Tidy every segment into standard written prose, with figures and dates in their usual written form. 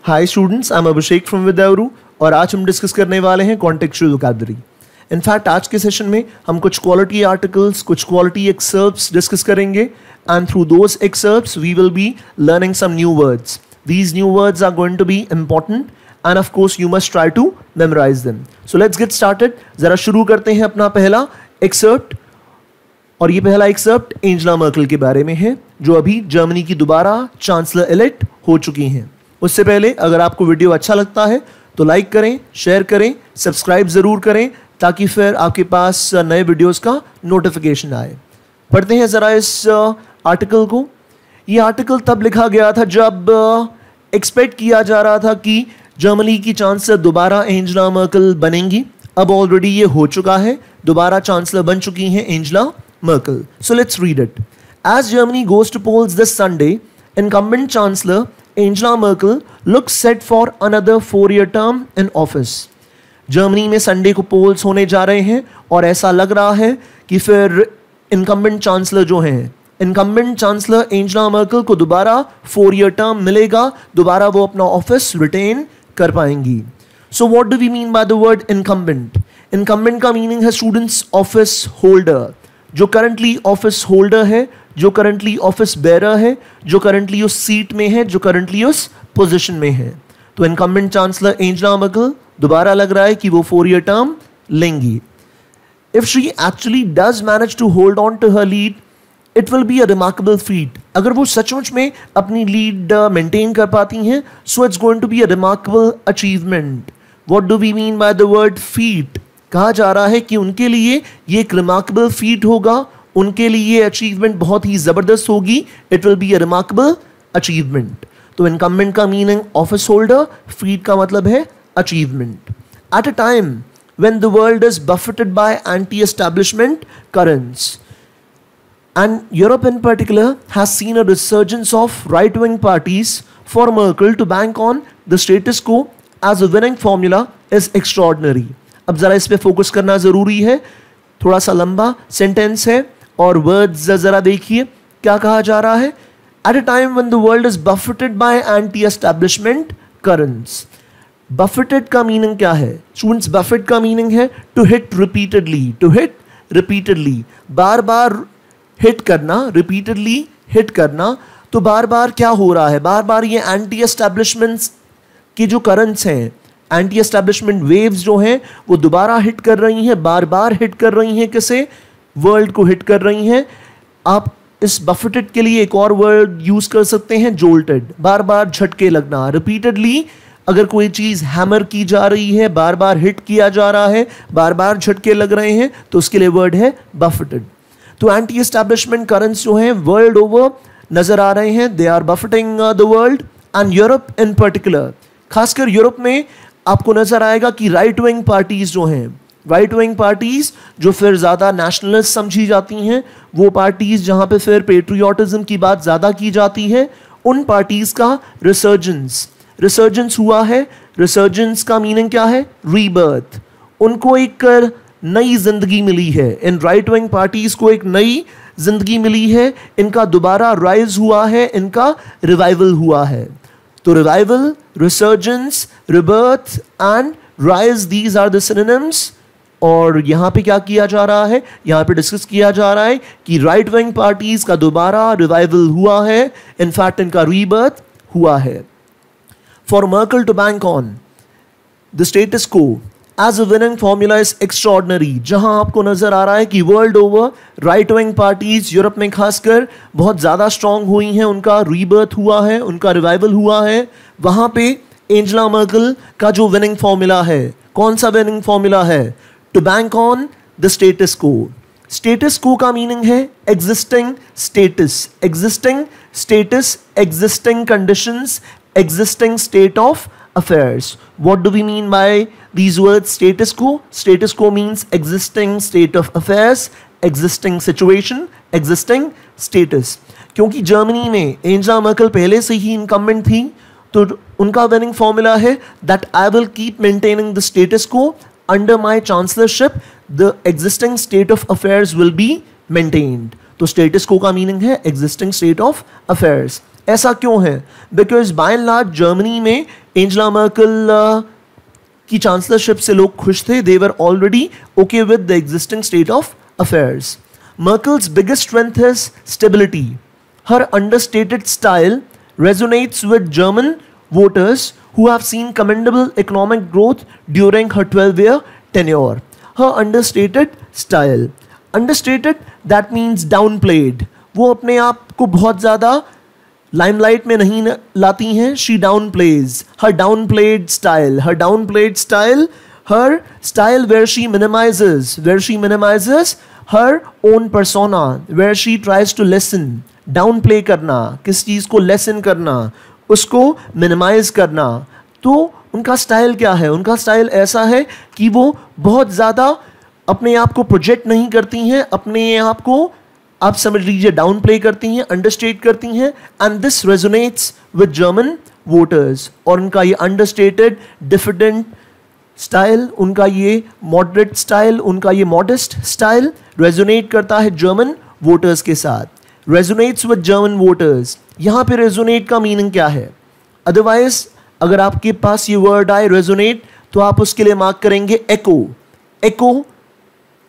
Hi students, I am Abhishek from Vidyavaru और आज हम डिस्कस करने वाले हैं कॉन्टेक्चुअल वोकैबुलरी। इनफैक्ट आज के सेशन में हम कुछ क्वालिटी आर्टिकल्स, कुछ क्वालिटी एक्सर्प्ट्स डिस्कस करेंगे and through those excerpts we will be learning some new words. These new words are going to be important and of course you must try to memorize them. So let's get started. जरा शुरू करते हैं अपना पहला excerpt, और ये पहला excerpt Angela Merkel के बारे में है जो अभी जर्मनी की दोबारा चांसलर इलेक्ट हो चुकी हैं। उससे पहले अगर आपको वीडियो अच्छा लगता है तो लाइक करें, शेयर करें, सब्सक्राइब ज़रूर करें ताकि फिर आपके पास नए वीडियोस का नोटिफिकेशन आए। पढ़ते हैं ज़रा इस आर्टिकल को। ये आर्टिकल तब लिखा गया था जब एक्सपेक्ट किया जा रहा था कि जर्मनी की चांसलर दोबारा एंजेला मर्केल बनेंगी। अब ऑलरेडी ये हो चुका है, दोबारा चांसलर बन चुकी हैं Angela Merkel. So let's read it. As Germany goes to polls this Sunday, incumbent Chancellor Angela Merkel looks set for another 4-year term in office. Germany में संडे को पोल्स होने जा रहे हैं और ऐसा लग रहा है कि फिर इनकम्बेंट चांसलर जो हैं, इनकम्बेंट चांसलर एंजेला मर्केल को दोबारा 4-year टर्म मिलेगा, दोबारा वो अपना ऑफिस रिटेन कर पाएंगी। So what do we mean by the word incumbent? Incumbent का मीनिंग है स्टूडेंट्स ऑफिस होल्डर। जो करंटली ऑफिस होल्डर है, जो करंटली ऑफिस बेरर है, जो करंटली उस सीट में है, जो करंटली उस पोजीशन में है। तो इनकम्बेंट चांसलर एंजेला मर्केल दोबारा लग रहा है कि वो 4-year टर्म लेंगी। If she actually does manage to hold on to her lead, it will be a remarkable feat. अगर वो सचमुच में अपनी लीड मेंटेन कर पाती हैं, so it's going to be a remarkable achievement. What do we mean by the word feat? कहा जा रहा है कि उनके लिए ये एक रिमार्केबल फीट होगा, उनके लिए अचीवमेंट बहुत ही ज़बरदस्त होगी। It will be a remarkable achievement. तो इनकम्बेंट का मीनिंग ऑफिस होल्डर, फीट का मतलब है achievement. At a time when the world is buffeted by anti establishment currents and Europe in particular has seen a resurgence of right-wing parties, for Merkel to bank on the status quo as a winning formula is extraordinary. अब ज़रा इस पे focus करना ज़रूरी है। थोड़ा सा लंबा सेंटेंस है और वर्ड्स ज़रा देखिए क्या कहा जा रहा है। At a time when the world is buffeted by anti establishment currents. Buffeted का मीनिंग क्या है स्टूडेंट्स? बफेट का मीनिंग है to hit repeatedly, to hit repeatedly, बार बार हिट करना, रिपीटेडली हिट करना। तो बार बार क्या हो रहा है? बार बार ये एंटी एस्टैब्लिशमेंट्स की जो करंट्स हैं, एंटी एस्टैब्लिशमेंट वेव्स जो हैं वो दोबारा हिट कर रही हैं, बार बार हिट कर रही हैं। किसे? वर्ल्ड को हिट कर रही हैं। आप इस बफेटेड के लिए एक और वर्ड यूज कर सकते हैं, जोल्टेड। बार बार झटके लगना, रिपीटेडली अगर कोई चीज हैमर की जा रही है, बार बार हिट किया जा रहा है, बार बार झटके लग रहे हैं, तो उसके लिए वर्ड है बफेटेड। तो एंटी एस्टैब्लिशमेंट करंट्स जो हैं वर्ल्ड ओवर नजर आ रहे हैं, they are buffeting the world and Europe in particular. खासकर यूरोप में आपको नजर आएगा कि राइट विंग पार्टीज जो हैं, राइट विंग पार्टीज जो फिर ज़्यादा नेशनलिस्ट समझी जाती हैं, वो पार्टीज जहाँ पे फिर पेट्रियोटिज्म की बात ज़्यादा की जाती है, उन पार्टीज का रिसर्जेंस हुआ है। रिसर्जेंस का मीनिंग क्या है? रीबर्थ। उनको एक नई जिंदगी मिली है, इन राइट विंग पार्टीज को एक नई जिंदगी मिली है, इनका दोबारा राइज हुआ है, इनका रिवाइवल हुआ है। तो revival, resurgence, rebirth and rise, these are the synonyms. और यहां पे क्या किया जा रहा है? यहां पे डिस्कस किया जा रहा है कि राइट विंग पार्टीज का दोबारा रिवाइवल हुआ है, इनफैक्ट इनका रीबर्थ हुआ है। For Merkel to bank on the status quo as a winning formula is extraordinary. जहां आपको नजर आ रहा है कि world over right wing parties, Europe में खासकर, बहुत ज़्यादा स्ट्रांग हुई हैं, उनका रीबर्थ हुआ है, उनका रिवाइवल हुआ है। वहां पे एंजेला मर्केल का जो विनिंग फॉर्मूला है, कौन सा विनिंग फॉर्मूला है? To bank on the status quo. Status quo का मीनिंग है existing status, existing status, existing conditions, existing state of affairs. What do we mean by these words? Status quo. Status quo means existing state of affairs, existing situation, existing status. क्योंकि Germany में Angela Merkel पहले से ही incumbent थी, तो उनका winning formula है that I will keep maintaining the status quo under my chancellorship. The existing state of affairs will be maintained. तो status quo का मीनिंग है existing state of affairs. ऐसा क्यों है? Because by and large Germany में Angela Merkel की chancellorship से लोग खुश थे. They were already okay with the existing state of affairs. Merkel's biggest strength is stability. Her understated style resonates with German voters who have seen commendable economic growth during her 12-year tenure. Her understated style. Understated, that means downplayed. वो अपने आप को बहुत ज़्यादा limelight में नहीं लाती हैं. She downplays. Her downplayed style. Her downplayed style. Her style where she minimizes her own persona, where she tries to lessen. Downplay करना, किस चीज़ को lessen करना, उसको minimize करना. तो उनका स्टाइल क्या है? उनका स्टाइल ऐसा है कि वो बहुत ज़्यादा अपने आप को प्रोजेक्ट नहीं करती हैं, अपने आप को आप समझ लीजिए डाउन प्ले करती हैं, अंडरस्टेट करती हैं. And this resonates with German voters. और उनका ये अंडरस्टेटेड डिफिडेंट स्टाइल, उनका ये मॉडरेट स्टाइल, उनका ये मॉडेस्ट स्टाइल रेजोनेट करता है जर्मन वोटर्स के साथ. Resonates with German voters. यहाँ पे रेजोनेट का मीनिंग क्या है? अदरवाइज अगर आपके पास ये वर्ड आए रेजोनेट तो आप उसके लिए मार्क करेंगे एको. एको,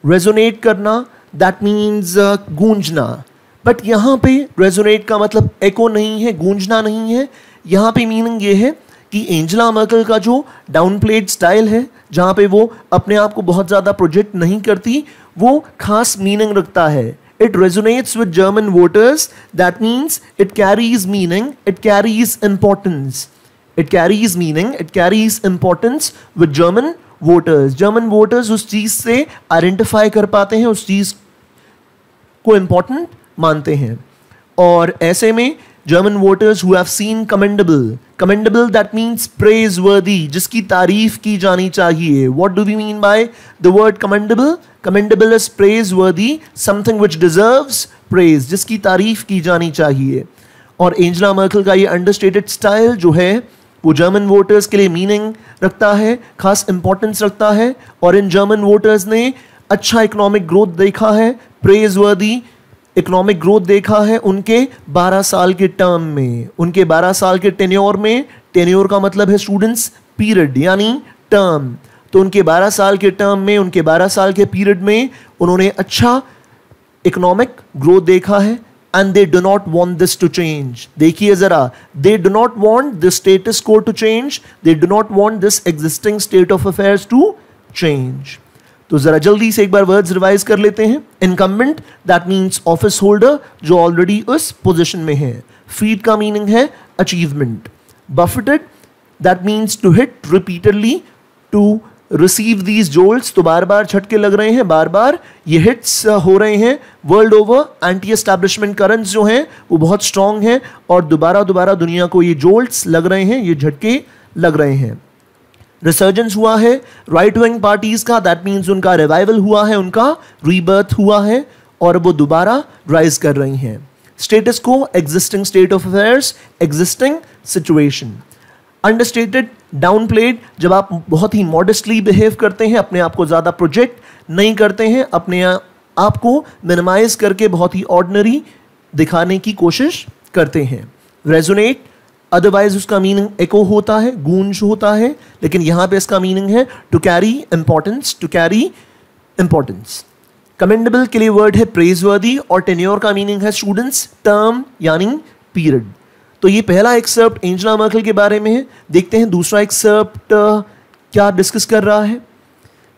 रेजोनेट करना, दैट मीन्स गूंजना. बट यहाँ पे रेजोनेट का मतलब एको नहीं है, गूंजना नहीं है. यहाँ पे मीनिंग ये है कि एंजेला मर्कल का जो डाउनप्लेड स्टाइल है, जहाँ पे वो अपने आप को बहुत ज़्यादा प्रोजेक्ट नहीं करती, वो खास मीनिंग रखता है. It resonates with German voters. That means it carries meaning, it carries importance. It carries meaning, it carries importance with German voters. German voters उस चीज़ से आइडेंटिफाई कर पाते हैं, उस चीज़ को इम्पोर्टेंट मानते हैं. और ऐसे में German voters who have seen commendable that means praiseworthy, जिसकी तारीफ की जानी चाहिए. What do we mean by the word commendable? Commendable is praiseworthy, something which deserves praise, जिसकी तारीफ की जानी चाहिए. और एंजेला मर्कल का ये अंडरस्टेटेड स्टाइल जो है वो जर्मन वोटर्स के लिए मीनिंग रखता है, खास इंपॉर्टेंस रखता है. और इन जर्मन वोटर्स ने अच्छा इकोनॉमिक ग्रोथ देखा है, प्रेजवर्दी इकोनॉमिक ग्रोथ देखा है उनके 12 साल के टर्म में, उनके 12 साल के टेन्योर में. टेन्योर का मतलब है स्टूडेंट्स पीरियड यानी टर्म. तो उनके 12 साल के टर्म में, उनके 12 साल के पीरियड में उन्होंने अच्छा इकोनॉमिक ग्रोथ देखा है. And they do not want this to change. देखिए जरा, they do not want this status quo to change, they do not want this existing state of affairs to change. तो जरा जल्दी से एक बार वर्ड्स रिवाइज कर लेते हैं. Incumbent, that means office holder जो ऑलरेडी उस पोजीशन में है. फीड का मीनिंग है achievement. Buffeted, that means to hit repeatedly, to receive these jolts, तो बार बार झटके लग रहे हैं, बार बार ये हिट्स हो रहे हैं world over. Anti establishment currents जो हैं वो बहुत स्ट्रांग हैं और दोबारा दोबारा दुनिया को ये जोल्ट्स लग रहे हैं, ये झटके लग रहे हैं. रिसर्जेंस हुआ है राइट विंग पार्टीज का, दैट मीन्स उनका रिवाइवल हुआ है, उनका रीबर्थ हुआ है और वो दोबारा राइज कर रही हैं. Status quo, existing state of affairs, existing situation. Understated, downplayed, जब आप बहुत ही मॉडेस्टली बिहेव करते हैं, अपने आप को ज़्यादा प्रोजेक्ट नहीं करते हैं, अपने आप को मिनिमाइज करके बहुत ही ऑर्डिनरी दिखाने की कोशिश करते हैं. रेजोनेट, अदरवाइज उसका मीनिंग एको होता है, गूंज होता है, लेकिन यहां पे इसका मीनिंग है to carry importance, to carry importance. Commendable के लिए वर्ड है प्रेजवर्दी और टेन्योर का मीनिंग है स्टूडेंट्स, टर्म यानी पीरियड. तो ये पहला एक्सर्प्ट एंजेला मर्कल के बारे में है. देखते हैं दूसरा एक्सर्प्ट क्या डिस्कस कर रहा है.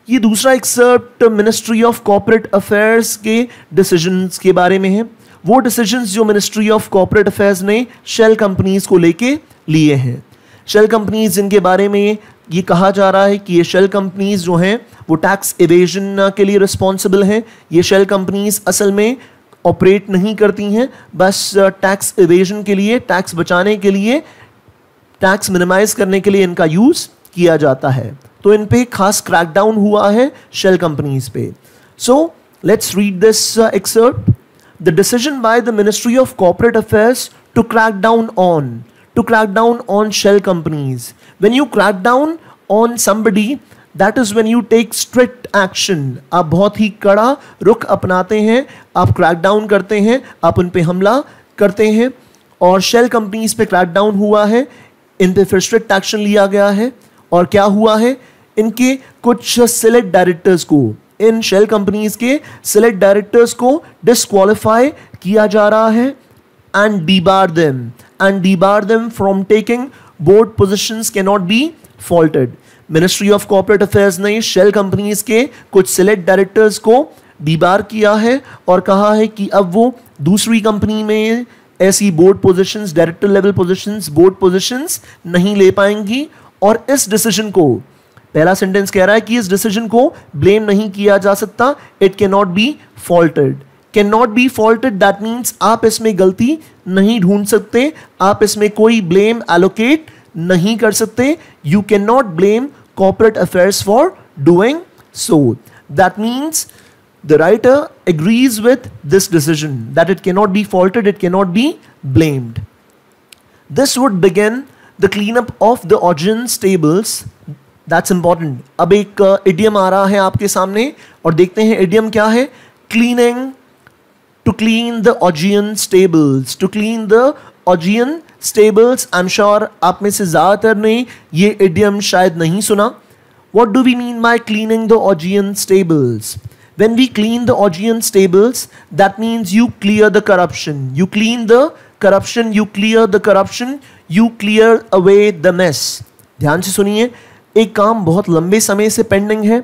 ये दूसरा excerpt ministry of corporate affairs के डिसीजंस के बारे में है. वो डिसीजंस जो मिनिस्ट्री ऑफ कॉर्पोरेट अफेयर्स ने शेल कंपनीज को लेके लिए हैं. शेल कंपनीज जिनके बारे में ये कहा जा रहा है कि ये शेल कंपनीज जो हैं वो टैक्स एवेजन के लिए रिस्पॉन्सिबल हैं. ये शेल कंपनीज असल में ऑपरेट नहीं करती हैं, बस टैक्स एवेजन के लिए, टैक्स बचाने के लिए, टैक्स मिनिमाइज करने के लिए इनका यूज किया जाता है. तो इन पे खास क्रैकडाउन हुआ है शेल कंपनीज पे. So let's read this excerpt. The decision by the Ministry of Corporate Affairs to crack down on shell companies. When you crack down on somebody, that is when you take strict action. आप बहुत ही कड़ा रुख अपनाते हैं, आप crack down करते हैं, आप उन पे हमला करते हैं. और शेल कंपनीज पे क्रैक डाउन हुआ है इन पे फिर स्ट्रिक्ट एक्शन लिया गया है। और क्या हुआ है, इनके कुछ सिलेक्ट डायरेक्टर्स को, इन शेल कंपनीज के सिलेक्ट डायरेक्टर्स को डिस्क्वालीफाई किया जा रहा है and debar them from taking board positions cannot be faulted. Ministry of corporate affairs ने शेल कंपनीज के कुछ सिलेक्ट डायरेक्टर्स को डीबार किया है और कहा है कि अब वो दूसरी कंपनी में ऐसी board positions, director level positions, board positions नहीं ले पाएंगी। और इस डिसीजन को, पहला सेंटेंस कह रहा है कि इस डिसीजन को ब्लेम नहीं किया जा सकता, it can not be faulted. Can not be faulted that means आप इसमें गलती नहीं ढूंढ सकते, आप इसमें कोई ब्लेम एलोकेट नहीं कर सकते। You can not blame corporate affairs for doing so. That means the writer agrees with this decision that it cannot be faulted, it cannot be blamed. This would begin the cleanup of the Augean stables. That's important. अब एक idiom आ रहा है आपके सामने और देखते हैं idiom क्या है। Cleaning, to clean the Augean stables, to clean the Augean stables. I'm sure आप में से ज़्यादातर ने ये idiom शायद नहीं सुना। What do we mean by cleaning the Augean stables? When we clean the Augean stables, that means you clear the corruption. You clean the corruption, you clear the corruption, you clear away the mess. ध्यान से सुनिए, एक काम बहुत लंबे समय से pending है,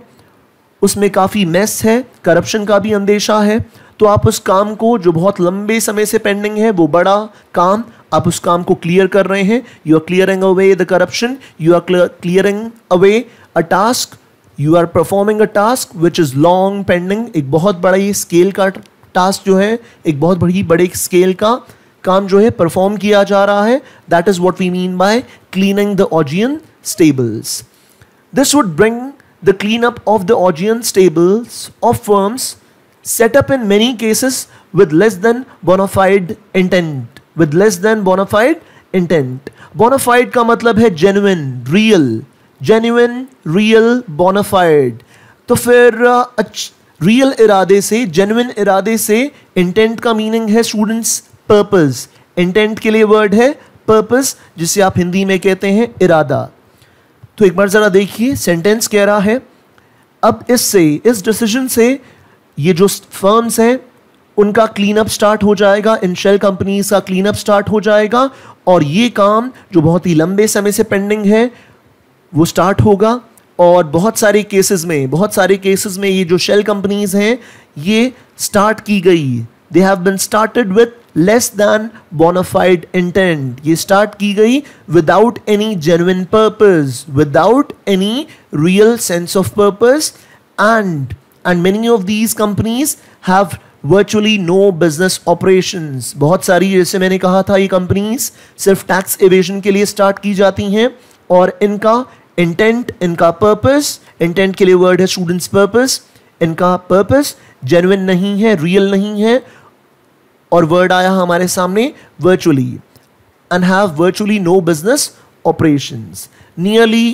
उसमें काफ़ी मेस है, करप्शन का भी अंदेशा है, तो आप उस काम को जो बहुत लंबे समय से पेंडिंग है, वो बड़ा काम, आप उस काम को क्लियर कर रहे हैं। You are clearing away the corruption, you are clearing away a task, you are performing a task which is long pending. एक बहुत बड़ी स्केल का टास्क जो है, एक बहुत बड़े स्केल का काम जो है परफॉर्म किया जा रहा है। That is what we mean by cleaning the Augean stables. This would bring the clean up of the Augean stables of firms set up in many cases with less than bona fide intent, with less than bona fide intent. Bona fide का मतलब है genuine, real, genuine, real, bona fide. तो फिर real इरादे से, genuine इरादे से intent का meaning है students purpose. intent के लिए word है purpose, जिसे आप हिंदी में कहते हैं इरादा। तो एक बार जरा देखिए, सेंटेंस कह रहा है अब इससे, इस डिसीजन से ये जो फर्म्स हैं उनका क्लीन अप स्टार्ट हो जाएगा, इन शेल कंपनीज का क्लीन अप स्टार्ट हो जाएगा और ये काम जो बहुत ही लंबे समय से पेंडिंग है वो स्टार्ट होगा। और बहुत सारे केसेस में ये जो शेल कंपनीज हैं ये स्टार्ट की गई, they have been started with less than bona fide intent. ये स्टार्ट की गई without any genuine purpose, without any real sense of purpose, and many of these companies have virtually no business operations. बहुत सारी, जैसे मैंने कहा था, ये कंपनीज सिर्फ टैक्स एवेजन के लिए स्टार्ट की जाती हैं और इनका इंटेंट, इनका पर्पस, इंटेंट के लिए वर्ड है स्टूडेंट्स पर्पस, इनका पर्पस जेन्युइन नहीं है, रियल नहीं है, और वर्ड आया हमारे सामने virtually, and have virtually no business operations. Nearly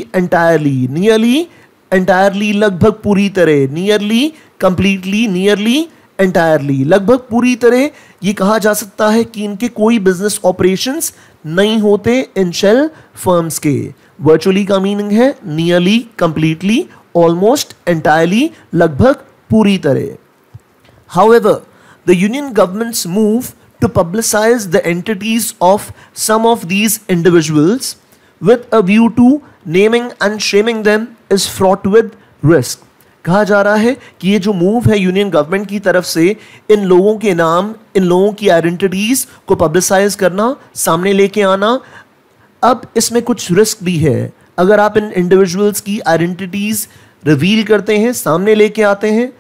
entirely लगभग पूरी तरह, nearly completely, nearly entirely लगभग पूरी तरह, ये कहा जा सकता है कि इनके कोई बिजनेस ऑपरेशंस नहीं होते इन शेल फर्म्स के। वर्चुअली का मीनिंग है नियरली, कंप्लीटली, ऑलमोस्ट, एंटायरली लगभग पूरी तरह। However, the union government's move to publicize the entities of some of these individuals with a view to naming and shaming them is fraught with risk. कहा जा रहा है कि ये जो मूव है यूनियन गवर्नमेंट की तरफ से इन लोगों के नाम, इन लोगों की आइडेंटिटीज को पब्लिसाइज करना, सामने लेके आना, अब इसमें कुछ रिस्क भी है। अगर आप इन इंडिविजुअल्स की आइडेंटिटीज रिवील करते हैं, सामने लेके आते हैं,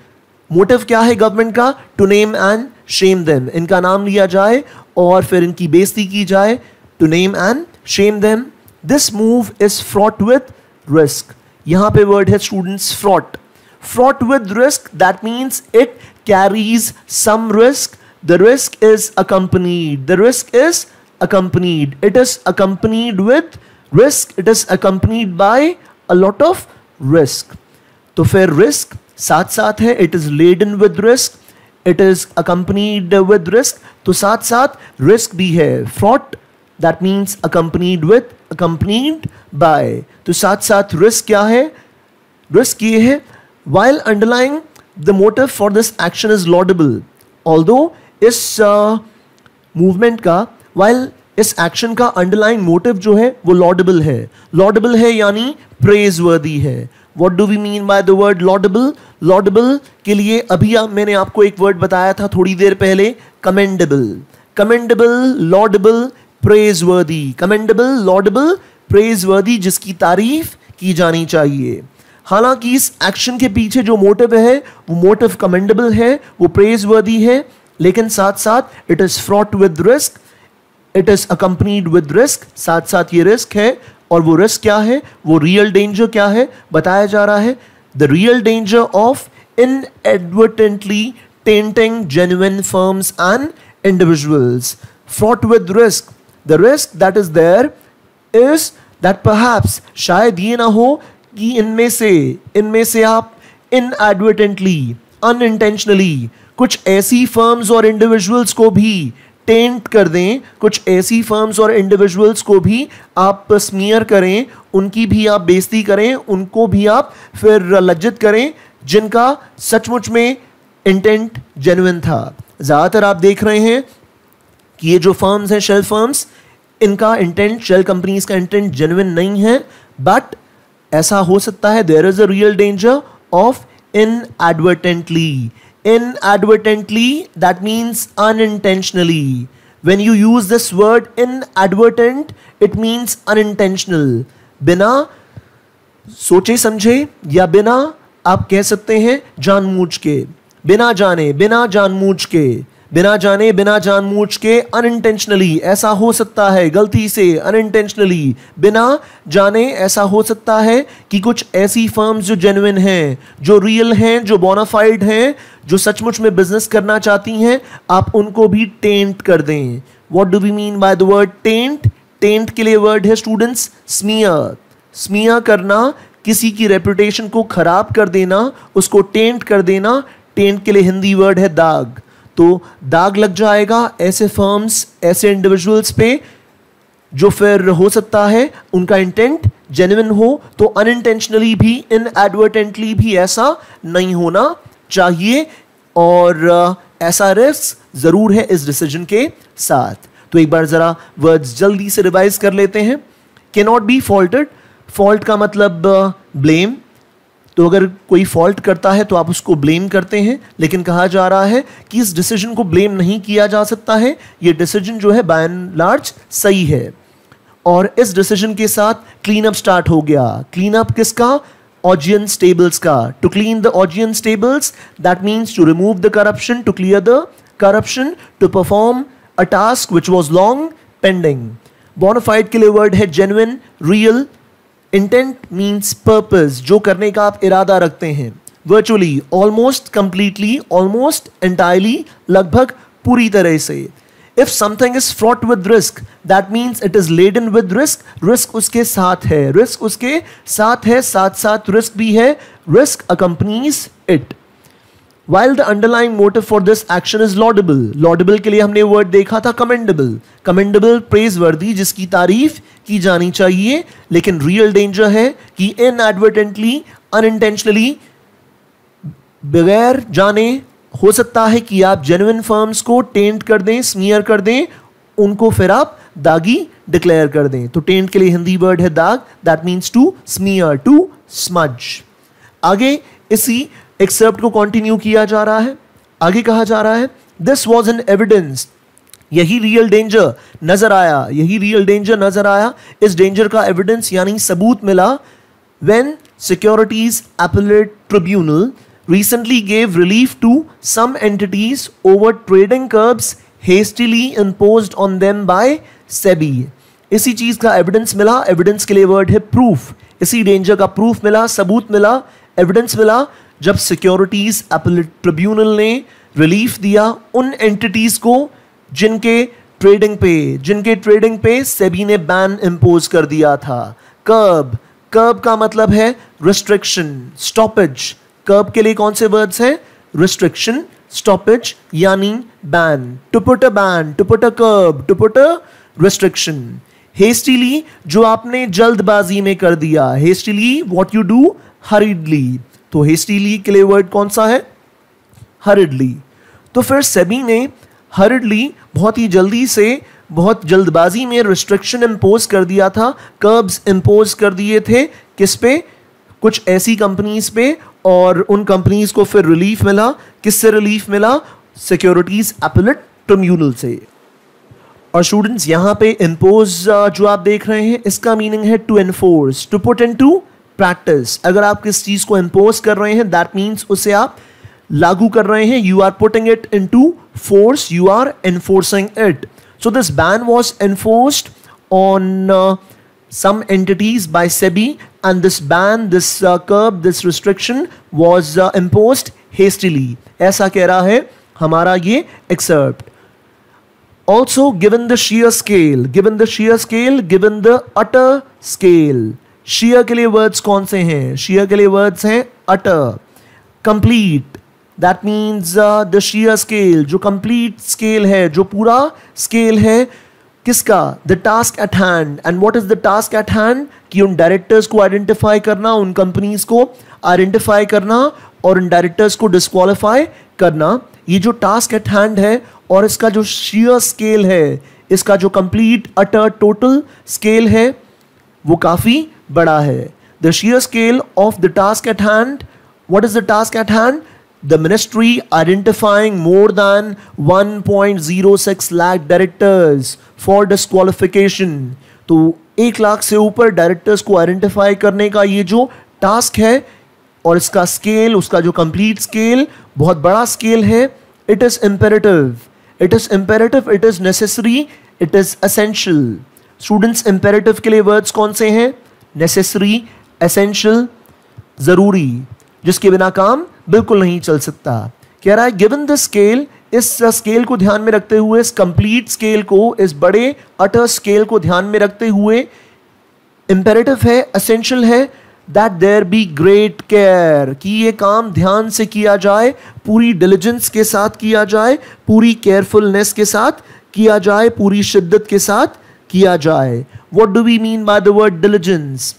मोटिव क्या है गवर्नमेंट का? To name and shame them, इनका नाम लिया जाए और फिर इनकी बेइज्जती की जाए, to name and shame them. This move is fraught with risk. यहाँ पे word है students fraught. Fraught with risk, that means it carries some risk. The risk is accompanied. The risk is accompanied. It is accompanied with risk. It is accompanied by a lot of risk. तो फिर risk साथ साथ है, it is laden with risk. It is accompanied with risk. तो साथ साथ risk भी है. Fraught that means accompanied with, accompanied by. तो साथ साथ रिस्क क्या है? रिस्क ये है while underlying the motive for this action is laudable, although इस मूवमेंट का, while इस एक्शन का अंडरलाइंग मोटिव जो है वो लॉडेबल है। लॉडेबल है यानी प्रेज वर्दी है। What do we mean by the word laudable? Laudable के लिए अभी मैंने आपको एक वर्ड बताया था थोड़ी देर पहले, कमेंडेबल। कमेंडेबल, लॉडेबल, प्रेज वर्दी। कमेंडेबल, लॉडेबल, प्रेज वर्दी, जिसकी तारीफ की जानी चाहिए। हालांकि इस एक्शन के पीछे जो मोटिव है वो मोटिव कमेंडेबल है, वो प्रेज वर्दी है, लेकिन साथ साथ it is fraught with risk, it is accompanied with risk. साथ साथ ये रिस्क है, और वो रिस्क क्या है? वो रियल डेंजर क्या है बताया जा रहा है। The real danger of inadvertently tainting genuine firms and individuals. Fraught with risk, the risk that is there is that perhaps, शायद ये ना हो कि इनमें से आप इनएडवर्टेंटली, अनइंटेंशनली कुछ ऐसी फर्म्स और इंडिविजुअल्स को भी टेंट कर दें, कुछ ऐसी फर्म्स और इंडिविजुअल्स को भी आप स्मीयर करें, उनकी भी आप बेइज्जती करें, उनको भी आप फिर लज्जित करें जिनका सचमुच में इंटेंट जेन्युइन था। ज़्यादातर आप देख रहे हैं कि ये जो फर्म्स हैं, शेल फर्म्स, इनका इंटेंट, शेल कंपनीज का इंटेंट जेन्युइन नहीं है, बट ऐसा हो सकता है, there is a real danger of inadvertently. Inadvertently, that means unintentionally. When you use this word inadvertent, it means unintentional. बिना सोचे समझे या बिना, आप कह सकते हैं जानबूझ के, बिना जाने, बिना जानबूझ के, बिना जाने, बिना जानबूझ के, unintentionally ऐसा हो सकता है, गलती से, unintentionally बिना जाने ऐसा हो सकता है कि कुछ ऐसी फर्म्स जो जेन्युइन हैं, जो रियल हैं, जो बोनाफाइड हैं, जो सचमुच में बिजनेस करना चाहती हैं, आप उनको भी टेंट कर दें। What do we mean by the word taint? Taint के लिए वर्ड है स्टूडेंट्स स्मीयर। स्मीयर करना, किसी की रेपुटेशन को खराब कर देना, उसको टेंट कर देना। टेंट के लिए हिंदी वर्ड है दाग। तो दाग लग जाएगा ऐसे फर्म्स, ऐसे इंडिविजुअल्स पे जो फिर हो सकता है उनका इंटेंट जेन्युइन हो, तो अनइंटेंशनली भी, इनएडवर्टेंटली भी ऐसा नहीं होना चाहिए, और ऐसा रिस्क जरूर है इस डिसीजन के साथ। तो एक बार जरा वर्ड्स जल्दी से रिवाइज कर लेते हैं। Can not be faulted, fault का मतलब ब्लेम, तो अगर कोई फॉल्ट करता है तो आप उसको ब्लेम करते हैं, लेकिन कहा जा रहा है कि इस डिसीजन को ब्लेम नहीं किया जा सकता है, ये डिसीजन जो है बाय एंड लार्ज सही है। और इस डिसीजन के साथ क्लीन अप स्टार्ट हो गया। क्लीन अप किसका? ऑजियंस टेबल्स का। To clean the Augean stables, that means to remove the corruption, to clear the corruption, to perform a task which was long pending. Bonafide के लिए word है genuine, real. Intent means purpose, जो करने का आप इरादा रखते हैं। Virtually, almost completely, almost entirely, लगभग पूरी तरह से। If something is fraught with risk, that means it is laden with risk. Risk उसके साथ है, रिस्क उसके साथ है, साथ साथ रिस्क भी है। Risk accompanies it. While the underlying motive for this action is laudable, laudable के लिए हमने वर्ड देखा था commendable, commendable praiseworthy, जिसकी तारीफ की जानी चाहिए, लेकिन real danger है कि inadvertently, unintentionally, बगैर जाने हो सकता है कि आप genuine firms को टेंट कर दें, स्मीयर कर दें, उनको फिर आप दागी डिक्लेयर कर दें। तो टेंट के लिए हिंदी वर्ड है दाग, that means to smear, to smudge। आगे इसी एक्सेप्ट को कंटिन्यू किया जा रहा है। आगे कहा जा रहा है दिस वॉज एन एविडेंस, यही रियल डेंजर नजर आया, यही रियल डेंजर नजर आया, इस डेंजर का एविडेंस यानी सबूत मिला when securities appellate tribunal recently gave relief to some entities over trading curbs hastily imposed on them by SEBI। इसी चीज का एविडेंस मिला। एविडेंस के लिए वर्ड है प्रूफ। इसी डेंजर का प्रूफ मिला, सबूत मिला, एविडेंस मिला जब सिक्योरिटीज एपेलेट ट्रिब्यूनल ने रिलीफ दिया उन एंटिटीज को जिनके ट्रेडिंग पे सेबी ने बैन इंपोज कर दिया था। कर्ब, कर्ब का मतलब है रिस्ट्रिक्शन, स्टॉपेज। कर्ब के लिए कौन से वर्ड्स हैं? रिस्ट्रिक्शन, स्टॉपेज यानी ban. To put a ban, to put a curb, to put a restriction. Hastily जो आपने जल्दबाजी में कर दिया. Hastily what you do hurriedly. तो hastily के लिए वर्ड कौन सा है? hurriedly. तो फिर सेबी ने hurriedly बहुत ही जल्दी से, बहुत जल्दबाजी में रिस्ट्रिक्शन इम्पोज कर दिया था, कर्ब्स इम्पोज कर दिए थे. किस पे? कुछ ऐसी कंपनीज पे, और उन कंपनीज को फिर रिलीफ मिला. किससे रिलीफ मिला? सिक्योरिटीज एपेलेट ट्रिब्यूनल से. और स्टूडेंट्स यहाँ पे इम्पोज जो आप देख रहे हैं इसका मीनिंग है to enforce, to put into practice. अगर आप किस चीज को इम्पोज कर रहे हैं दैट मीन्स उसे आप लागू कर रहे हैं. You are putting it into force, you are enforcing it. So this ban was enforced on some entities by SEBI, and this ban, this curb, this restriction was imposed hastily. ऐसा कह रहा है हमारा ये excerpt. Also, given the sheer scale, given the sheer scale, given the utter scale. sheer के लिए words कौन से हैं? sheer के लिए words हैं utter, complete. That means the sheer scale, जो complete scale है, जो पूरा scale है, किसका? The task at hand. And what is the task at hand? कि उन directors को identify करना, उन companies को identify करना और उन directors को disqualify करना. ये जो task at hand है और इसका जो sheer scale है, इसका जो complete, utter, total scale है, वो काफ़ी बड़ा है. The sheer scale of the task at hand. What is the task at hand? The ministry identifying more than 1.06 lakh directors for disqualification. तो 1 लाख से ऊपर डायरेक्टर्स को आइडेंटिफाई करने का ये जो टास्क है और इसका स्केल, उसका जो कंप्लीट स्केल बहुत बड़ा स्केल है. It is imperative, it is imperative, it is necessary, it is essential. Students, imperative के लिए वर्ड्स कौन से हैं? नेसेसरी, एसेंशियल, जरूरी, जिसके बिना काम बिल्कुल नहीं चल सकता. कह रहा है गिवन द स्केल, इस स्केल को ध्यान में रखते हुए, इस कंप्लीट स्केल को, इस बड़े अटर स्केल को ध्यान में रखते हुए, इंपेरेटिव है, एसेंशियल है that there be great care, कि ये काम ध्यान से किया जाए, पूरी डिलिजेंस के साथ किया जाए, पूरी केयरफुलनेस के साथ किया जाए, पूरी शिद्दत के साथ किया जाए. What do we mean by the word diligence?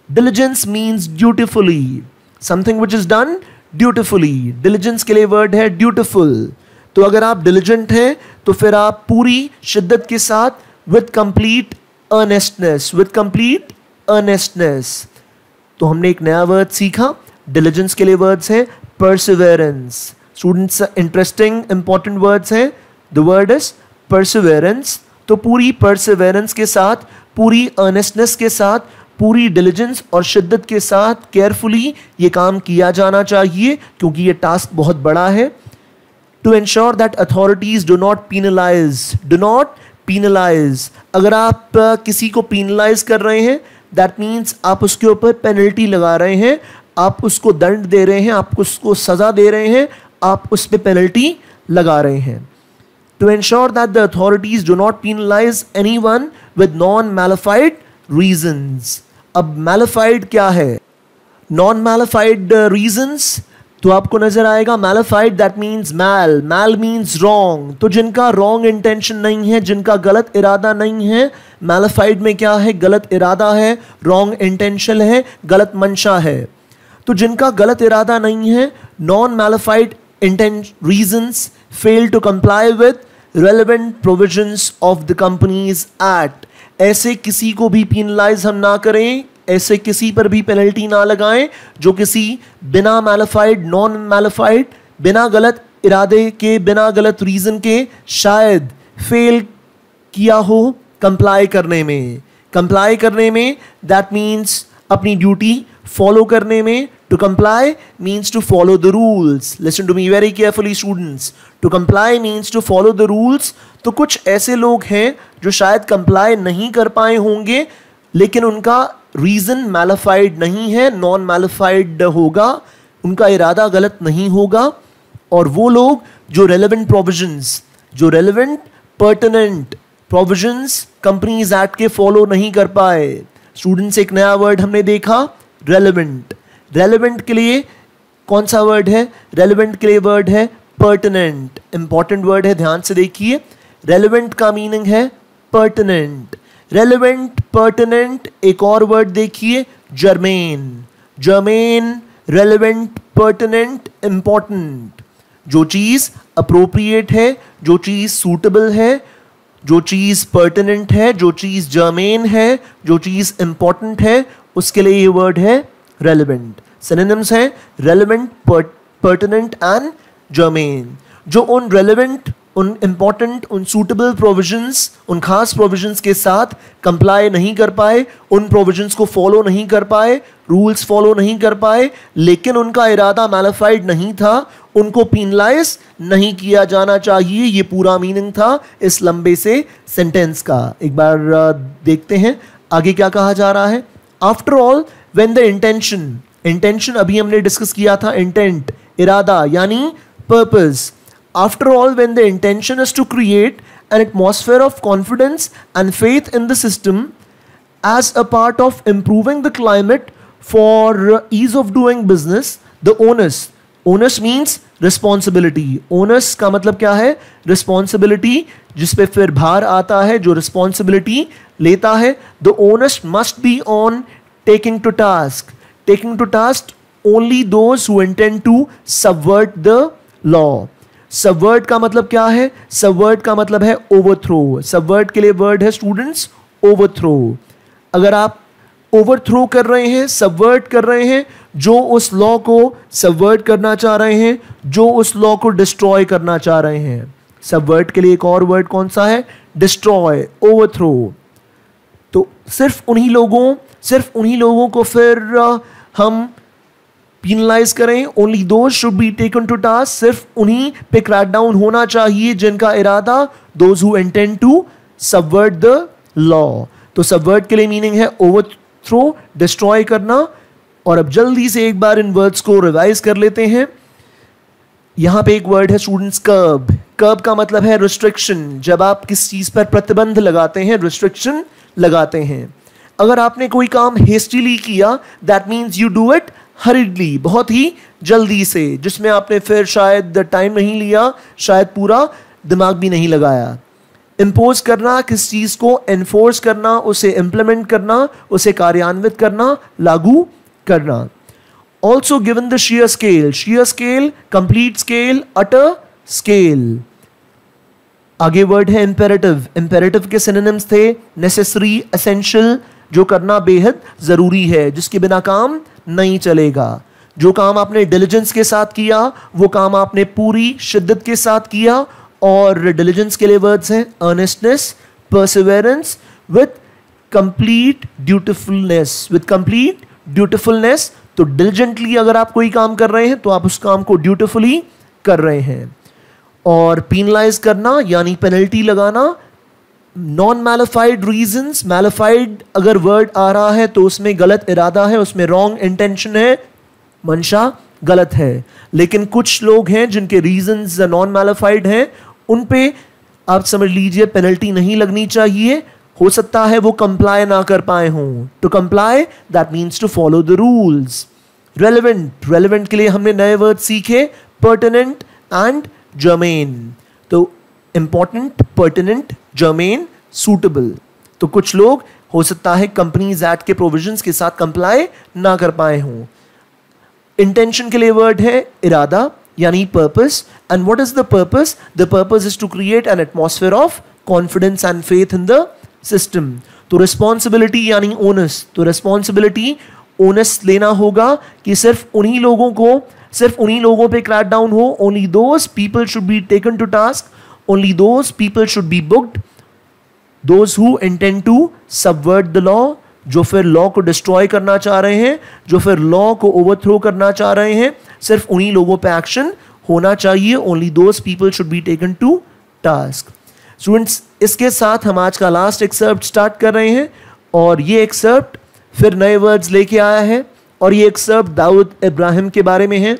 Diligence means dutifully, something which is done dutifully. Diligence के लिए वर्ड है ड्यूटीफुल. तो अगर आप डिलिजेंट हैं तो फिर आप पूरी शिद्दत के साथ, विद कंप्लीट अर्नेस्टनेस, विद कंप्लीट अर्नेस्टनेस. तो हमने एक नया वर्ड सीखा. डिलिजेंस के लिए वर्ड्स हैं perseverance. Students, interesting important words हैं. The word is perseverance. तो पूरी परसिवेरेंस के साथ, पूरी अर्नेस्टनेस के साथ, पूरी डिलिजेंस और शिद्दत के साथ केयरफुली ये काम किया जाना चाहिए, क्योंकि ये टास्क बहुत बड़ा है. To ensure that authorities do not penalise, do not penalise. अगर आप किसी को पीनलाइज कर रहे हैं दैट मीन्स आप उसके ऊपर पेनल्टी लगा रहे हैं, आप उसको दंड दे रहे हैं, आप उसको सजा दे रहे हैं, आप उस पर पेनल्टी लगा रहे हैं. To ensure that the authorities do not penalize anyone with non mala fide reasons. अब मैलिफाइड क्या है? Non mala fide reasons. तो आपको नजर आएगा mala fide that means mal, mal means wrong. तो जिनका रॉन्ग इंटेंशन नहीं है, जिनका गलत इरादा नहीं है, मैलिफाइड में क्या है? गलत इरादा है, रॉन्ग इंटेंशन है, गलत मंशा है. तो जिनका गलत इरादा नहीं है, non mala fide reasons fail to comply with relevant provisions of the companies act. ऐसे किसी को भी पीनलाइज हम ना करें, ऐसे किसी पर भी पेनल्टी ना लगाएं जो किसी बिना मैलिफाइड, नॉन मैलिफाइड, बिना गलत इरादे के, बिना गलत रीजन के शायद फेल किया हो कंप्लाई करने में. कंप्लाई करने में दैट मीन्स अपनी ड्यूटी फॉलो करने में. To comply means to follow the rules. Listen to me very carefully students. To comply means to follow the rules. तो कुछ ऐसे लोग हैं जो शायद कंप्लाई नहीं कर पाए होंगे, लेकिन उनका रीजन मैलिफाइड नहीं है, नॉन मैलिफाइड होगा, उनका इरादा गलत नहीं होगा. और वो लोग जो रेलेवेंट प्रोविजंस, जो relevant pertinent provisions companies act के फॉलो नहीं कर पाए. स्टूडेंट्स, एक नया वर्ड हमने देखा, रेलेवेंट. रेलेवेंट के लिए कौन सा वर्ड है? रेलेवेंट के लिए वर्ड है पर्टिनेंट. इंपॉर्टेंट वर्ड है, ध्यान से देखिए. रेलेवेंट का मीनिंग है pertinent. Relevant, pertinent, एक और वर्ड देखिए, germane. Germane, relevant, pertinent, important. जो चीज appropriate है, जो चीज suitable है, जो चीज pertinent है, जो चीज germane है, जो चीज important है, उसके लिए ये वर्ड है relevant. Synonyms हैं relevant, pertinent and germane. जो उन relevant, उन important, उन suitable provisions, उन खास provisions के साथ comply नहीं कर पाए, उन provisions को follow नहीं कर पाए, rules follow नहीं कर पाए, लेकिन उनका इरादा malified नहीं था, उनको penalize नहीं किया जाना चाहिए. ये पूरा मीनिंग था इस लंबे से सेंटेंस का. एक बार देखते हैं आगे क्या कहा जा रहा है. After all when the intention अभी हमने डिस्कस किया था, इंटेंट इरादा यानी purpose. After all when the intention is to create an atmosphere of confidence and faith in the system as a part of improving the climate for ease of doing business, the onus means responsibility. Onus का मतलब क्या है? Responsibility, जिसपे फिर भार आता है, जो रिस्पॉन्सिबिलिटी लेता है. The onus must be on taking to task only those who intend to subvert the law. Subvert का मतलब क्या है? सबवर्ट का मतलब है ओवरथ्रो. सबवर्ट के लिए वर्ड है स्टूडेंट्स ओवरथ्रो. अगर आप ओवरथ्रो कर रहे हैं, सबवर्ट कर रहे हैं, जो उस लॉ को सबवर्ट करना चाह रहे हैं, जो उस लॉ को डिस्ट्रॉय करना चाह रहे हैं. सबवर्ट के लिए एक और वर्ड कौन सा है? Destroy, overthrow. तो सिर्फ उन्हीं लोगों को फिर हम पीनलाइज करें. Only those should be taken to task. सिर्फ उन्हीं पे क्रैकडाउन होना चाहिए जिनका इरादा those who intend to subvert the law. तो सबवर्ट के लिए मीनिंग है ओवरथ्रो, डिस्ट्रॉय करना. और अब जल्दी से एक बार इन वर्ड्स को रिवाइज कर लेते हैं. यहां पे एक वर्ड है स्टूडेंट्स कर्ब. कर्ब का मतलब है रिस्ट्रिक्शन. जब आप किस चीज पर प्रतिबंध लगाते हैं, रिस्ट्रिक्शन लगाते हैं. अगर आपने कोई काम हेस्टिली किया, that means you do it हरिडली, बहुत ही जल्दी से, जिसमें आपने फिर शायद टाइम नहीं लिया, शायद पूरा दिमाग भी नहीं लगाया. इम्पोज करना, किस चीज को एनफोर्स करना, उसे इंप्लीमेंट करना, उसे कार्यान्वित करना, लागू करना. Also given the shear scale, complete scale, utter scale. आगे वर्ड है इंपेरेटिव. इंपेरेटिव के सिनोनिम्स थे नेसेसरी, एसेंशियल, जो करना बेहद जरूरी है, जिसके बिना काम नहीं चलेगा. जो काम आपने डिलिजेंस के साथ किया, वो काम आपने पूरी शिद्दत के साथ किया. और डिलिजेंस के लिए वर्ड्स हैं अर्नेस्टनेस, परसिवेरेंस, विथ कंप्लीट ड्यूटीफुलनेस. तो डिलिजेंटली अगर आप कोई काम कर रहे हैं तो आप उस काम को ड्यूटीफुली कर रहे हैं. और पीनलाइज करना यानी पेनल्टी लगाना. Non mala fide reasons. मैलिफाइड अगर वर्ड आ रहा है तो उसमें गलत इरादा है, उसमें रॉन्ग इंटेंशन है, मंशा गलत है. लेकिन कुछ लोग हैं जिनके रीजंस नॉन मैलिफाइड हैं, उन पे आप समझ लीजिए पेनल्टी नहीं लगनी चाहिए. हो सकता है वो कंप्लाई ना कर पाए हों. To comply that means to follow the rules. Relevant के लिए हमने नए वर्ड सीखे, पर्टिनेंट एंड जर्मेन. तो इंपॉर्टेंट, पर्टिनेंट, जर्मेन, सूटेबल. तो कुछ लोग हो सकता है कंपनीज एक्ट के प्रोविजंस के साथ कंप्लाई ना कर पाए हों. इंटेंशन के लिए वर्ड है इरादा यानी purpose. And what is the purpose? The purpose is to create an atmosphere of confidence and faith in the system. तो रिस्पॉन्सिबिलिटी यानी ओनस. तो रिस्पॉन्सिबिलिटी, ओनस लेना होगा कि सिर्फ उन्हीं लोगों पे क्रैक डाउन हो. Only those people should be taken to task. Only those people should be booked. Those who intend to subvert the law, जो फिर लॉ को डिस्ट्रॉय करना चाह रहे हैं, जो फिर लॉ को ओवरथ्रो करना चाह रहे हैं, सिर्फ उन्हीं लोगों पे एक्शन होना चाहिए. Only those people should be taken to task. Students, इसके साथ हम आज का लास्ट एक्सर्प्ट स्टार्ट कर रहे हैं. और ये एक्सर्प्ट फिर नए वर्ड्स लेके आया है. और ये एक्सर्प्ट दाऊद इब्राहिम के बारे में है.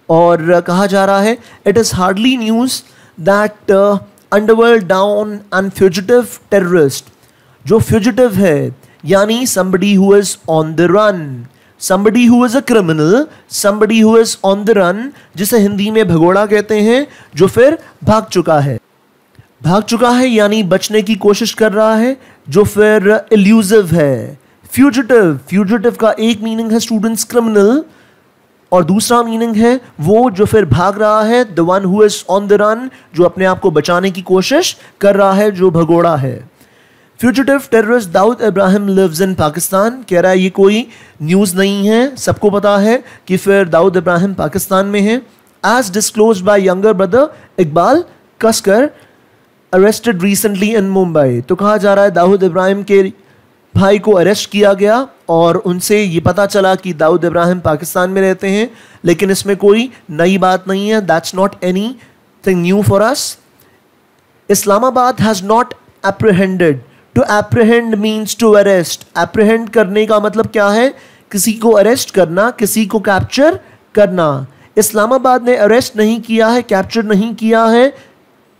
और कहा जा रहा है, it is hardly news that underworld down and fugitive terrorist. जो फ्यूजिटिव है यानी somebody who is on the run, somebody who is a criminal, somebody who is on the run, जिसे हिंदी में भगोड़ा कहते हैं, जो फिर भाग चुका है. भाग चुका है यानी बचने की कोशिश कर रहा है, जो फिर इल्यूसिव है। फ्यूजिटिव, फ्यूजिटिव का एक मीनिंग है स्टूडेंट्स क्रिमिनल, और दूसरा मीनिंग है वो जो फिर भाग रहा है, the one who is on the run, जो अपने आप को बचाने की कोशिश कर रहा है, जो भगोड़ा है। Fugitive terrorist Dawood Ibrahim lives in Pakistan, कह रहा है ये कोई न्यूज़ नहीं है, सबको पता है कि फिर दाऊद इब्राहिम पाकिस्तान में है। As disclosed by younger brother Iqbal Kaskar arrested recently in Mumbai, तो कहा जा रहा है दाऊद इब्राहिम के भाई को अरेस्ट किया गया और उनसे ये पता चला कि दाऊद इब्राहिम पाकिस्तान में रहते हैं, लेकिन इसमें कोई नई बात नहीं है। That's not any thing new for us. Islamabad has not apprehended, to apprehend means to arrest. Apprehend करने का मतलब क्या है? किसी को अरेस्ट करना, किसी को कैप्चर करना। इस्लामाबाद ने अरेस्ट नहीं किया है, कैप्चर नहीं किया है,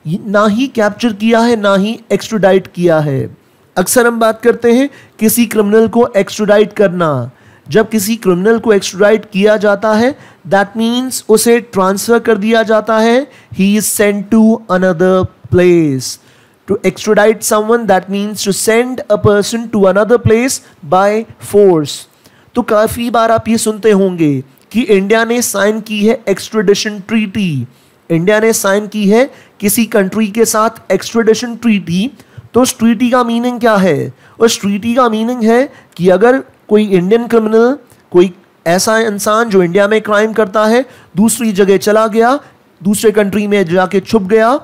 ना ही कैप्चर किया है, ना ही एक्स्ट्राडाइट किया है। अक्सर हम बात करते हैं किसी क्रिमिनल को एक्स्ट्राडाइट करना। जब किसी क्रिमिनल को एक्स्ट्राडाइट किया जाता है, दैट मीन्स उसे ट्रांसफर कर दिया जाता है, he is sent to another place. To extradite someone, that means to send a person to another place by force. तो काफ़ी बार आप ये सुनते होंगे कि इंडिया ने साइन की है एक्स्ट्रेडिशन ट्रीटी। इंडिया ने साइन की है किसी कंट्री के साथ एक्स्ट्रेडिशन ट्रीटी। तो उस ट्रीटी का मीनिंग क्या है? उस ट्रीटी का मीनिंग है कि अगर कोई इंडियन क्रिमिनल, कोई ऐसा इंसान जो इंडिया में क्राइम करता है, दूसरी जगह चला गया, दूसरे कंट्री में जाके छुप गया,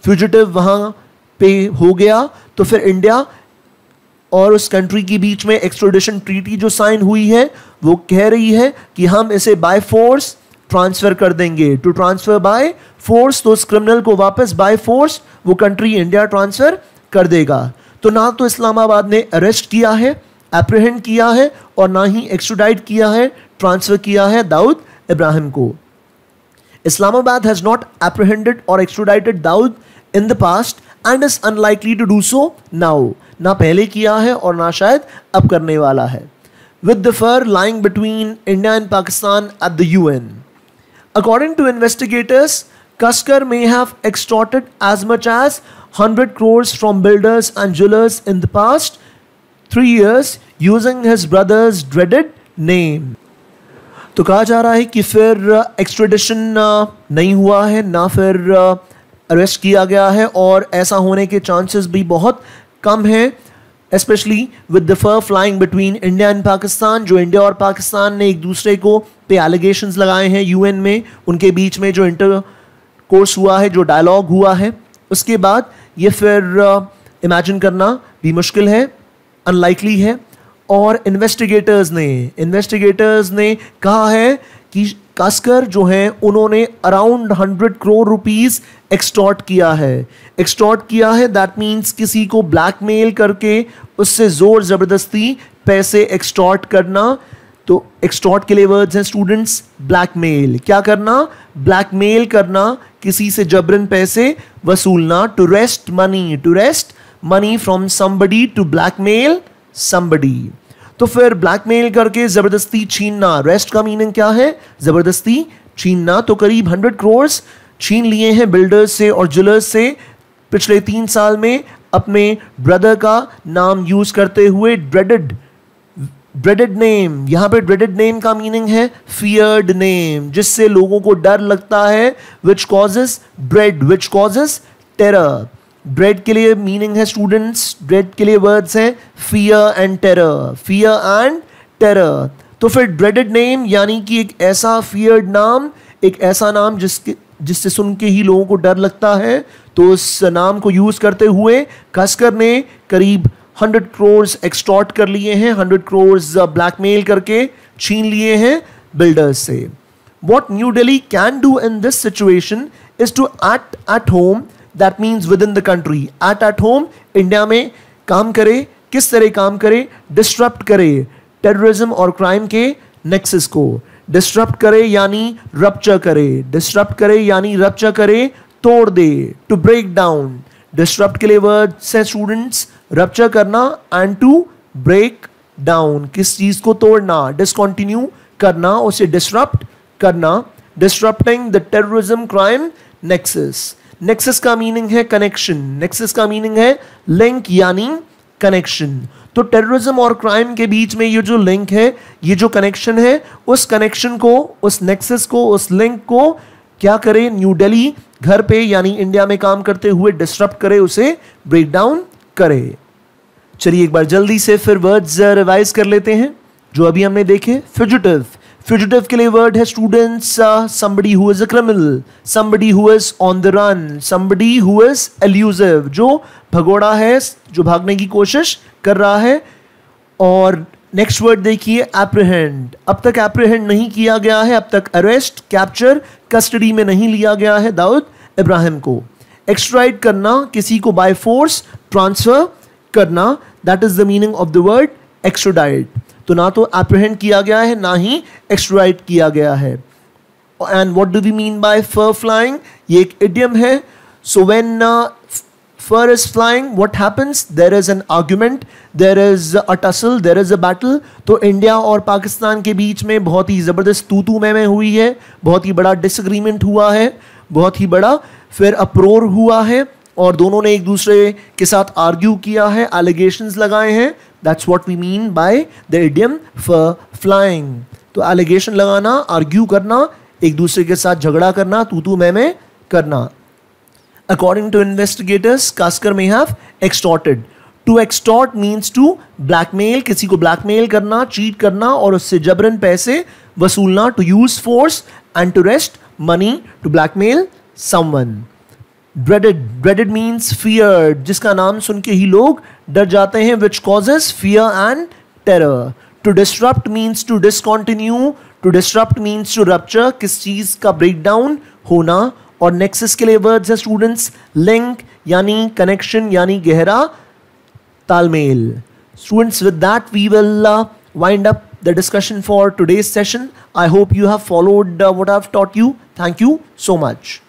फ्यूजिटिव वहाँ पे हो गया, तो फिर इंडिया और उस कंट्री के बीच में एक्स्ट्रेडिशन ट्रीटी जो साइन हुई है, वो कह रही है कि हम इसे बाय फोर्स ट्रांसफर कर देंगे। टू ट्रांसफर बाय फोर्स, तो उस क्रिमिनल को वापस बाय फोर्स वो कंट्री इंडिया ट्रांसफर कर देगा। तो ना तो इस्लामाबाद ने अरेस्ट किया है, एप्रीहेंड किया है, और ना ही एक्स्ट्राडाइट किया है, ट्रांसफर किया है दाऊद इब्राहिम को। Islamabad has not apprehended or extradited Dawood in the past and is unlikely to do so now. ना पहले किया है और ना शायद अब करने वाला है. With the fur lying between India and Pakistan at the UN. According to investigators, Kaskar may have extorted as much as 100 crores from builders and jewelers in the past 3 years using his brother's dreaded name. तो कहा जा रहा है कि फिर एक्स्ट्रेडिशन नहीं हुआ है, ना फिर अरेस्ट किया गया है, और ऐसा होने के चांसेस भी बहुत कम हैं, specially with the fur flying between India and Pakistan. जो इंडिया और पाकिस्तान ने एक दूसरे को पे एलिगेशंस लगाए हैं यूएन में, उनके बीच में जो इंटर कोर्स हुआ है, जो डायलॉग हुआ है, उसके बाद ये फिर इमेजिन करना भी मुश्किल है, अनलाइकली है. और इन्वेस्टिगेटर्स ने कहा है कि कास्कर जो हैं उन्होंने अराउंड 100 करोड़ रुपीस एक्सटॉर्ट किया है. दैट मीन्स किसी को ब्लैकमेल करके उससे जोर ज़बरदस्ती पैसे एक्सटॉर्ट करना. तो एक्सटॉर्ट के लिए वर्ड्स हैं स्टूडेंट्स, ब्लैकमेल. क्या करना? ब्लैकमेल करना, किसी से जबरन पैसे वसूलना. To wrest money from somebody, to blackmail somebody. तो फिर ब्लैकमेल करके जबरदस्ती छीनना. रेस्ट का मीनिंग क्या है? जबरदस्ती छीनना. तो करीब 100 करोड़ छीन लिए हैं बिल्डर्स से और ज्वेलर्स से पिछले 3 साल में, अपने ब्रदर का नाम यूज करते हुए. ड्रेडेड नेम, यहां पे ड्रेडेड नेम का मीनिंग है फियर्ड नेम, जिससे लोगों को डर लगता है. Which causes terror. ड्रेड के लिए मीनिंग है स्टूडेंट्स, ड्रेड के लिए वर्ड्स हैं फियर एंड टेरर. तो फिर ड्रेडेड नेम यानी कि एक ऐसा फियर्ड नाम, एक ऐसा नाम जिससे सुन के ही लोगों को डर लगता है. तो उस नाम को यूज करते हुए कास्कर ने करीब 100 करोड़ एक्सटॉर्ट कर लिए हैं, 100 करोड़ ब्लैकमेल करके छीन लिए हैं बिल्डर्स से. What New Delhi can do in this situation is to act at home. That means within the country. At home, India में काम करे. किस तरह काम करे? डिस्टरप्ट करे टेररिज्म और क्राइम के नेक्सस को. डिस्टरप्ट करे यानी रप्चर करे, तोड़ दे. To break down. डिस्टरप्ट के लिए वर्ड से स्टूडेंट्स, रप्चर करना एंड टू ब्रेक डाउन, किस चीज को तोड़ना, डिसकंटिन्यू करना, उसे डिस्टरप्ट करना. Disrupting the terrorism crime nexus. Nexus का मीनिंग है कनेक्शन, नेक्सस का मीनिंग है लिंक यानी कनेक्शन। तो टेररिज्म और क्राइम के बीच में ये जो लिंक है, ये जो कनेक्शन है, उस कनेक्शन को, उस नेक्सस को, उस लिंक को क्या करे, न्यू दिल्ली घर पे यानी इंडिया में काम करते हुए डिस्टर्ब करे, उसे ब्रेक डाउन करे। चलिए एक बार जल्दी से फिर वर्ड्स रिवाइज कर लेते हैं जो अभी हमने देखे। फ्यूजिटिव, फ्यूजिटिव के लिए वर्ड है students somebody who is a criminal, somebody who is on the run, somebody who is elusive, जो भगोड़ा है, जो भागने की कोशिश कर रहा है। और नेक्स्ट वर्ड देखिए एप्रीहेंड, अब तक एप्रीहेंड नहीं किया गया है, अब तक अरेस्ट, कैप्चर, कस्टडी में नहीं लिया गया है दाऊद इब्राहिम को। एक्सट्राइड करना, किसी को बाय फोर्स ट्रांसफर करना, that is the meaning of the word extradite. तो ना तो एप्रीहेंड किया गया है, ना ही एक्स्ट्राडाइट किया गया है। And what do we mean by fur flying, ये एक इडियम है। So when fur is flying, what happens? There is an argument, there is a tussle, there is a battle. तो इंडिया और पाकिस्तान के बीच में बहुत ही ज़बरदस्त तू में हुई है, बहुत ही बड़ा डिसएग्रीमेंट हुआ है, बहुत ही बड़ा फिर अप्रोर हुआ है, और दोनों ने एक दूसरे के साथ आर्ग्यू किया है, एलिगेशंस लगाए हैं। That's what we mean by the idiom fur flying. तो एलिगेशन लगाना, आर्ग्यू करना, एक दूसरे के साथ झगड़ा करना, तू में करना। According to investigators, Kaskar may have extorted. To extort means to blackmail, किसी को blackmail करना, cheat करना और उससे जबरन पैसे वसूलना, to use force and to wrest money to blackmail someone. Dreaded, dreaded means feared, जिसका नाम सुन के ही लोग डर जाते हैं, which causes fear and terror. To disrupt means to discontinue, to disrupt means to rupture, किस चीज का breakdown होना। और नेक्सस के लिए वर्ड्स है स्टूडेंट्स लिंक यानी कनेक्शन यानी गहरा तालमेल। Students with that we will wind up the discussion for today's session. I hope you have followed what I have taught you. Thank you so much.